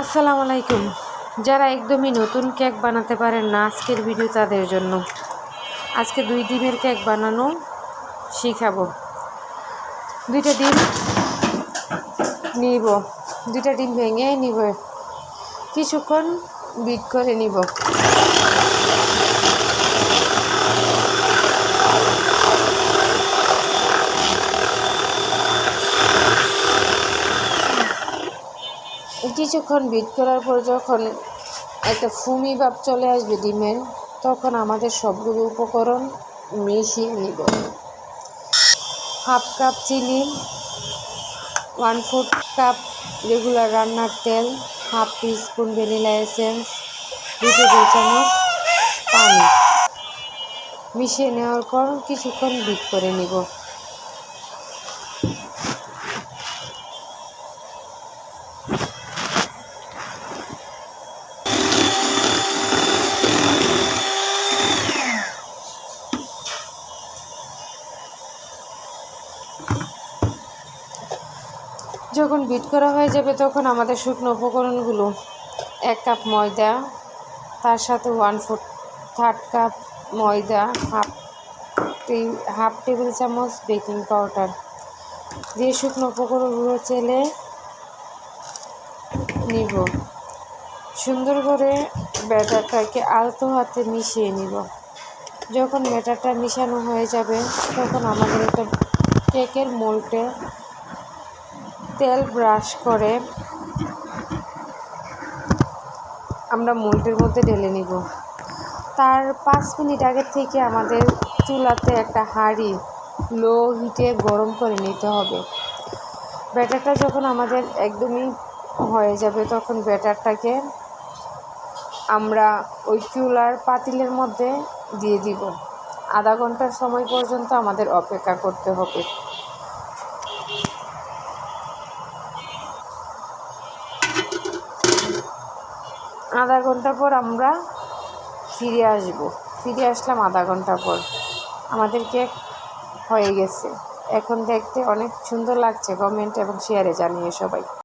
আসসালামু আলাইকুম। যারা একদমই নতুন কেক বানাতে পারেন না, আজকের ভিডিও তাদের জন্য। আজকে 2 ডিমের কেক বানানো শিখাবো। 2টা ডিম নিব, 2টা ডিম ভেঙে নিব, কিছুক্ষণ বিট করে নিব। কিছুক্ষণ বিট করার পর যখন একটা ফুমি ভাব চলে আসবে ডিমের, তখন আমাদের সবগুলো উপকরণ মিশিয়ে নিব। হাফ কাপ চিনি, 1/4 কাপ রেগুলার রান্নার তেল, half teaspoon vanilla essence, 2 table চামচ পানি মিশিয়ে নেওয়ার পর কিছুক্ষণ বিট করে নিব। যখন বিট করা হয়ে যাবে তখন আমাদের শুকনো উপকরণগুলো 1 কাপ ময়দা, তার সাথে 1/4 কাপ ময়দা, হাফ টেবিল চামচ বেকিং পাউডার দিয়ে শুকনো উপকরণগুলো চেলে নিব। সুন্দর করে ব্যাটারটাকে আলতো হাতে মিশিয়ে নিব। যখন ব্যাটারটা মিশানো হয়ে যাবে তখন আমাদের একটা কেকের মোল্ডে তেল ব্রাশ করে আমরা মোল্ডের মধ্যে ঢেলে নিব। তার 5 মিনিট আগে থেকে আমাদের চুলাতে একটা হাঁড়ি লো হিটে গরম করে নিতে হবে। ব্যাটারটা যখন আমাদের একদমই হয়ে যাবে তখন ব্যাটারটাকে আমরা ওই চুলার পাতিলের মধ্যে দিয়ে দিব। আধা ঘন্টার সময় পর্যন্ত আমাদের অপেক্ষা করতে হবে। আধা ঘন্টা পর আমরা ফিরে আসলাম। আধা ঘন্টা পর আমাদের কেক হয়ে গেছে। এখন দেখতে অনেক সুন্দর লাগছে। কমেন্ট এবং শেয়ারে জানিয়ে সবাই।